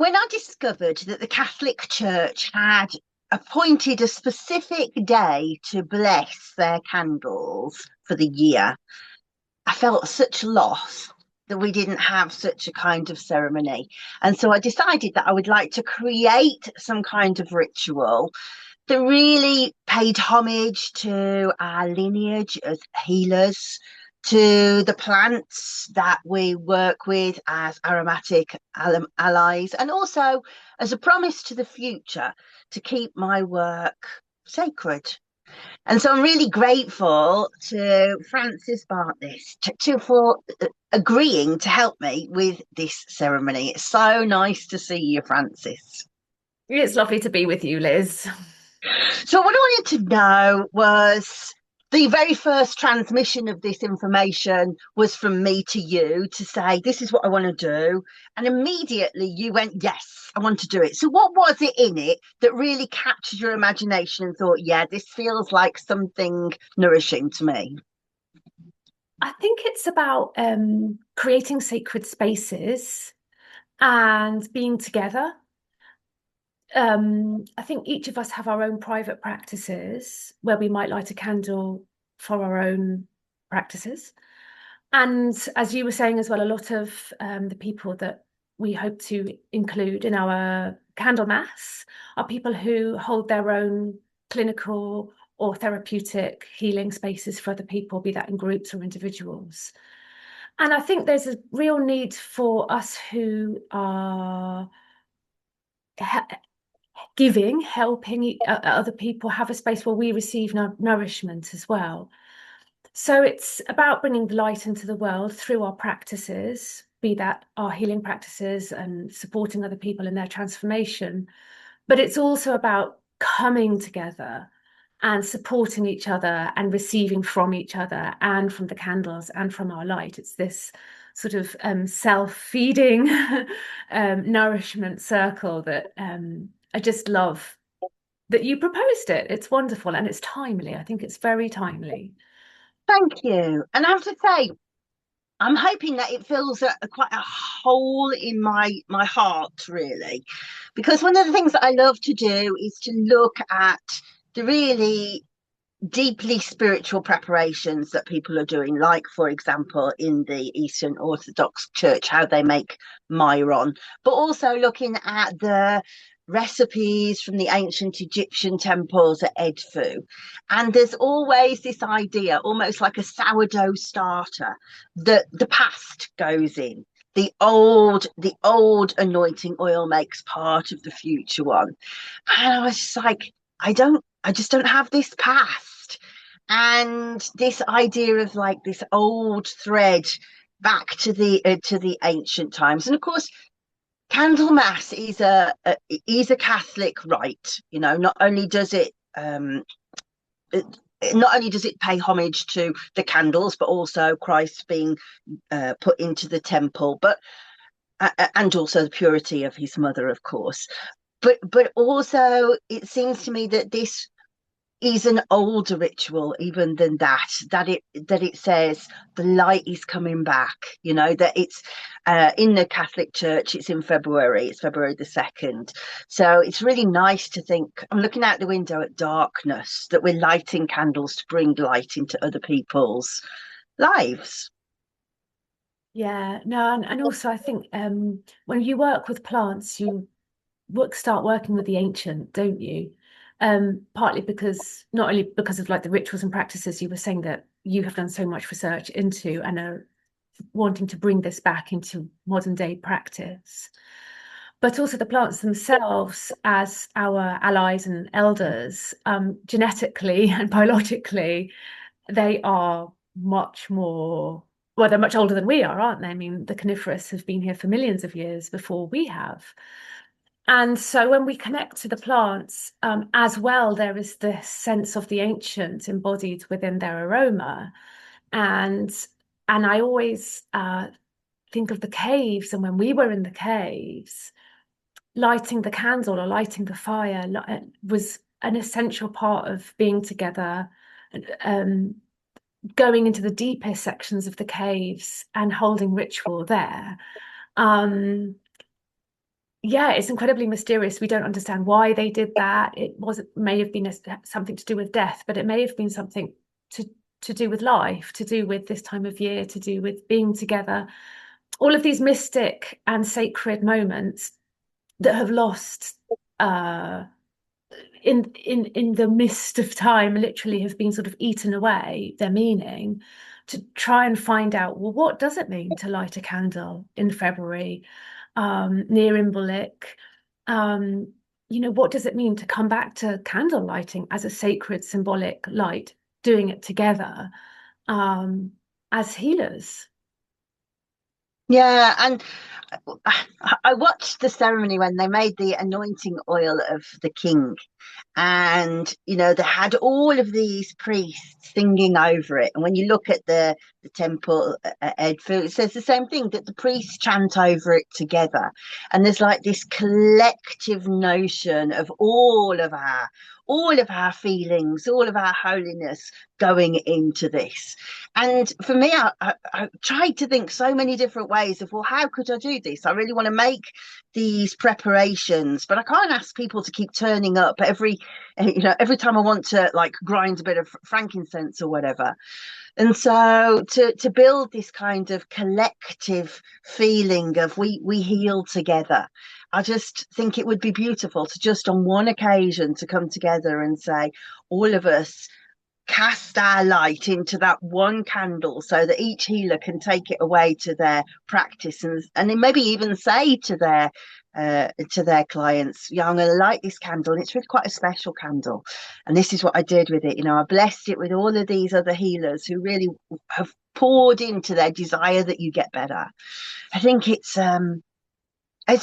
When I discovered that the Catholic Church had appointed a specific day to bless their candles for the year, I felt such loss that we didn't have such a kind of ceremony. And so I decided that I would like to create some kind of ritual that really paid homage to our lineage as healers, to the plants that we work with as aromatic allies, and also as a promise to the future to keep my work sacred. And so I'm really grateful to Francis Bartlett for agreeing to help me with this ceremony. It's so nice to see you, Francis. It's lovely to be with you, Liz. So what I wanted to know was the very first transmission of this information was from me to you to say, this is what I want to do. And immediately you went, yes, I want to do it. So what was it in it that really captured your imagination and thought, yeah, this feels like something nourishing to me? I think it's about creating sacred spaces and being together. I think each of us have our own private practices where we might light a candle for our own practices. And as you were saying as well, a lot of the people that we hope to include in our Candlemass are people who hold their own clinical or therapeutic healing spaces for other people, be that in groups or individuals. And I think there's a real need for us who are giving, helping other people have a space where we receive nourishment as well. So it's about bringing the light into the world through our practices, be that our healing practices and supporting other people in their transformation. But it's also about coming together and supporting each other and receiving from each other and from the candles and from our light. It's this sort of self-feeding nourishment circle that I just love that you proposed it. It's wonderful and it's timely. I think it's very timely. Thank you. And I have to say, I'm hoping that it fills quite a hole in my heart, really, because one of the things that I love to do is to look at the really deeply spiritual preparations that people are doing, like, for example, in the Eastern Orthodox Church, how they make myron, but also looking at the recipes from the ancient Egyptian temples at Edfu. And there's always this idea, almost like a sourdough starter, that the past goes in. The old anointing oil makes part of the future one. And I was just like, I just don't have this past. And this idea of like this old thread back to the ancient times. And of course, Candlemas is a Catholic rite. You know, it, not only does it pay homage to the candles, but also Christ being put into the temple, but and also the purity of his mother, of course. But also, it seems to me that this is an older ritual even than that it says the light is coming back, you know, that it's in the Catholic Church, it's February the 2nd. So it's really nice to think, I'm looking out the window at darkness, that we're lighting candles to bring light into other people's lives. Yeah, no, and also I think when you work with plants, you start working with the ancient, don't you? Partly because not only because of like the rituals and practices you were saying that you have done so much research into and are wanting to bring this back into modern day practice, but also the plants themselves as our allies and elders, genetically and biologically, they are much more, well, they're much older than we are, aren't they? I mean, the coniferous have been here for millions of years before we have. And so when we connect to the plants as well, there is this sense of the ancient embodied within their aroma. And I always think of the caves, and when we were in the caves, lighting the candle or lighting the fire was an essential part of being together, um, going into the deepest sections of the caves and holding ritual there. Um, yeah, it's incredibly mysterious. We don't understand why they did that. It was may have been something to do with death, but it may have been something to to do with life, to do with this time of year, to do with being together. All of these mystic and sacred moments that have lost uh, in the mist of time, literally have been sort of eaten away, their meaning, to try and find out, well, what does it mean to light a candle in February near Imbolc? Um, what does it mean to come back to candle lighting as a sacred symbolic light, doing it together um, as healers? Yeah, and I watched the ceremony when they made the anointing oil of the king. And they had all of these priests singing over it. And when you look at the temple at Edfu, it says the same thing, that the priests chant over it together. And there's like this collective notion of all of our feelings, all of our holiness going into this. And for me, I tried to think so many different ways of, well, how could I do this? I really want to make these preparations, but I can't ask people to keep turning up every time I want to like grind a bit of frankincense or whatever. And so to build this kind of collective feeling of we heal together, I just think it would be beautiful to just on one occasion to come together and say, all of us cast our light into that one candle so that each healer can take it away to their practice, and then maybe even say to their clients, yeah, I'm going to light this candle, and it's really quite a special candle, and this is what I did with it. I blessed it with all of these other healers who really have poured into their desire that you get better. I think it's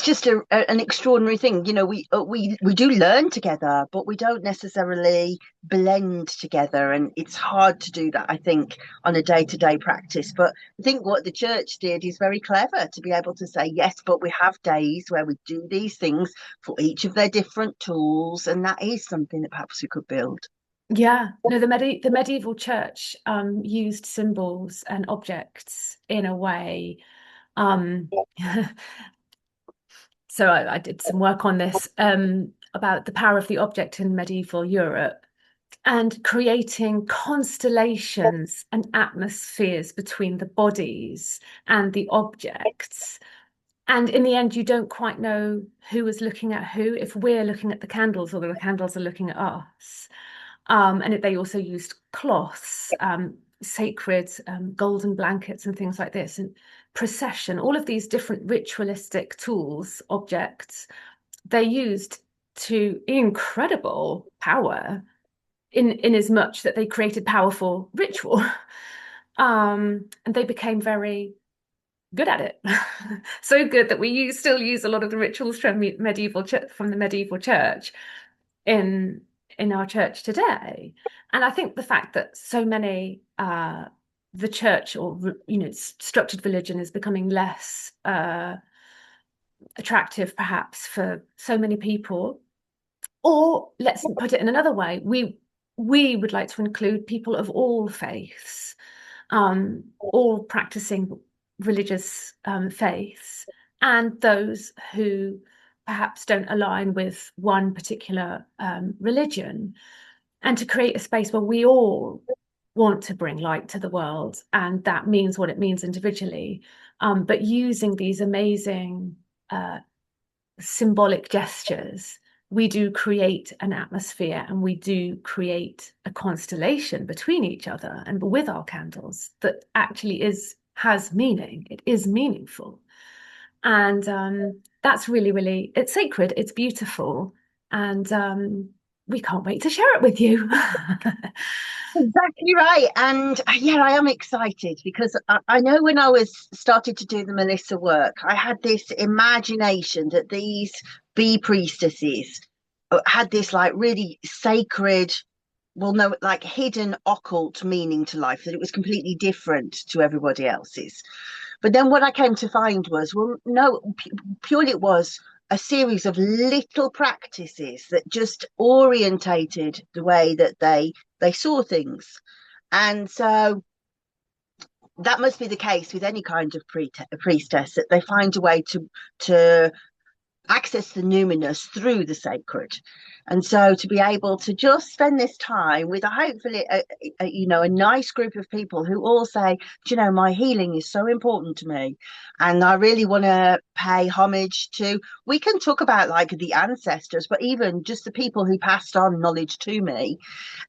just an extraordinary thing. We do learn together, but we don't necessarily blend together, and it's hard to do that, I think, on a day-to-day practice. But I think what the church did is very clever, to be able to say, yes, but we have days where we do these things for each of their different tools, and that is something that perhaps we could build. Yeah, no, the medieval church used symbols and objects in a way. Um, so I did some work on this about the power of the object in medieval Europe and creating constellations and atmospheres between the bodies and the objects. And in the end, you don't quite know who is looking at who, if we're looking at the candles or the candles are looking at us. They also used cloths, sacred golden blankets and things like this, and procession, all of these different ritualistic tools, objects, they used to incredible power in as much that they created powerful ritual. And they became very good at it. So good that we still use a lot of the rituals from from the medieval church in our church today. And I think the fact that so many the church or structured religion is becoming less attractive perhaps for so many people. Or let's put it in another way, we would like to include people of all faiths, all practicing religious faiths, and those who perhaps don't align with one particular religion, and to create a space where we all want to bring light to the world, and that means what it means individually, but using these amazing symbolic gestures, we do create an atmosphere and we do create a constellation between each other and with our candles that actually has meaning. It is meaningful. And that's really, really, it's sacred, it's beautiful. And we can't wait to share it with you. Exactly right. And yeah, I am excited because I know when I was started to do the Melissa work, I had this imagination that these bee priestesses had this like really sacred, well, no, like hidden occult meaning to life, that it was completely different to everybody else's. But then what I came to find was, well, no, purely it was a series of little practices that just orientated the way that they saw things. And so that must be the case with any kind of priestess, that they find a way to access the numinous through the sacred. And so to be able to just spend this time with hopefully a nice group of people who all say, do you know, my healing is so important to me, and I really want to pay homage to. We can talk about like the ancestors, but even just the people who passed on knowledge to me,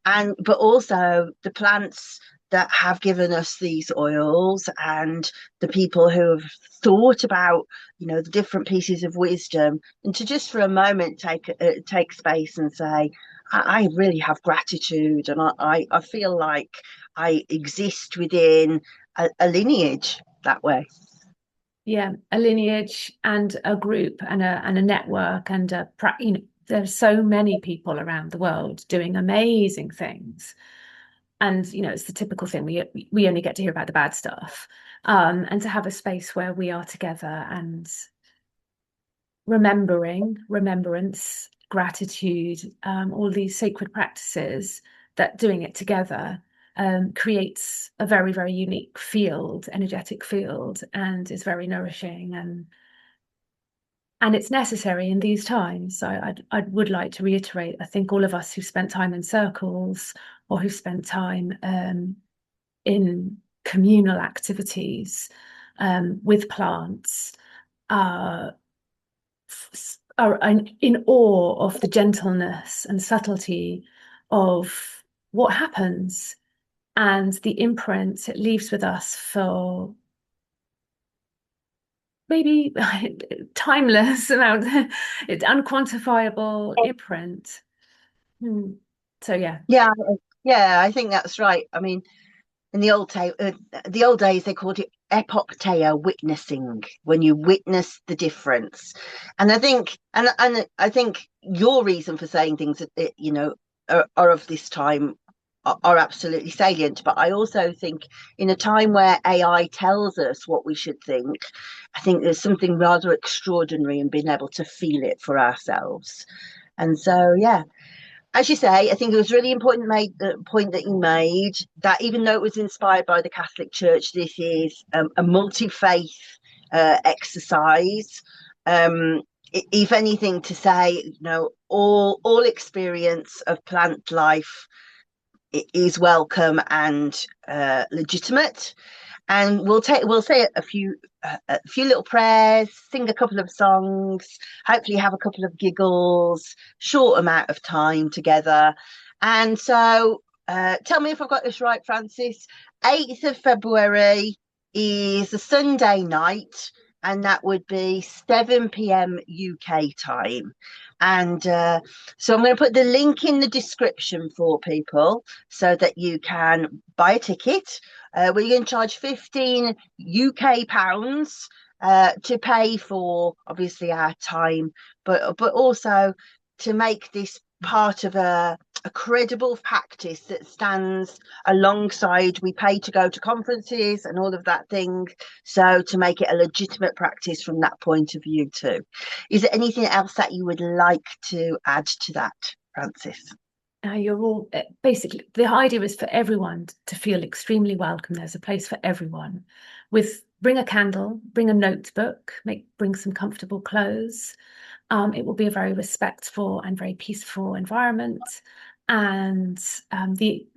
and but also the plants that have given us these oils, and the people who have thought about, the different pieces of wisdom, and to just for a moment take space and say, I really have gratitude, and I feel like I exist within a lineage that way. Yeah, a lineage and a group and a network and there's so many people around the world doing amazing things. And it's the typical thing, we only get to hear about the bad stuff. And to have a space where we are together and remembrance, gratitude, all these sacred practices, that doing it together creates a very, very unique energetic field, and is very nourishing, and it's necessary in these times. So I would like to reiterate, I think all of us who've spent time in circles, or who've spent time in communal activities with plants, uh, are in awe of the gentleness and subtlety of what happens, and the imprint it leaves with us for maybe timeless amount, it's unquantifiable imprint. So yeah. Yeah, yeah, I think that's right. I mean, in the old days, they called it epochteo witnessing, when you witness the difference. And I think your reason for saying things that are of this time are absolutely salient. But I also think in a time where AI tells us what we should think, I think there's something rather extraordinary in being able to feel it for ourselves. And so, yeah, as you say, I think it was really important the point that you made, that even though it was inspired by the Catholic Church, this is a multi-faith exercise. If anything, to say, all experience of plant life is welcome and legitimate. And we'll say a few little prayers, sing a couple of songs, hopefully have a couple of giggles, short amount of time together. And so, tell me if I've got this right, Francis. 8th of February is a Sunday night, and that would be 7 p.m. UK time. And so I'm going to put the link in the description for people so that you can buy a ticket. We're going to charge 15 UK pounds to pay for obviously our time, but also to make this part of a credible practice that stands alongside. We pay to go to conferences and all of that thing, so to make it a legitimate practice from that point of view too. Is there anything else that you would like to add to that, Francis? You're all basically, the idea is for everyone to feel extremely welcome. There's a place for everyone. Bring a candle, bring a notebook, bring some comfortable clothes. It will be a very respectful and very peaceful environment, and we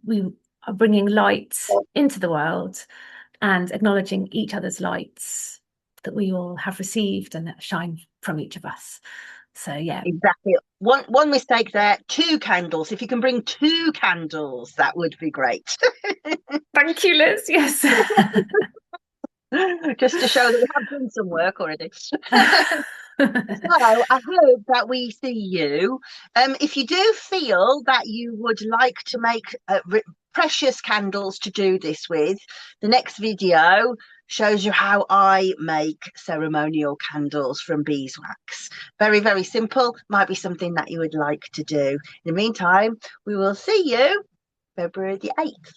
are bringing light into the world and acknowledging each other's lights that we all have received and that shine from each of us. So yeah. Exactly. One mistake there. 2 candles. If you can bring 2 candles, that would be great. Thank you, Liz. Yes. Just to show that we have done some work already. So I hope that we see you. If you do feel that you would like to make precious candles to do this with, the next video shows you how I make ceremonial candles from beeswax. Very, very simple. Might be something that you would like to do. In the meantime, we will see you February the 8th.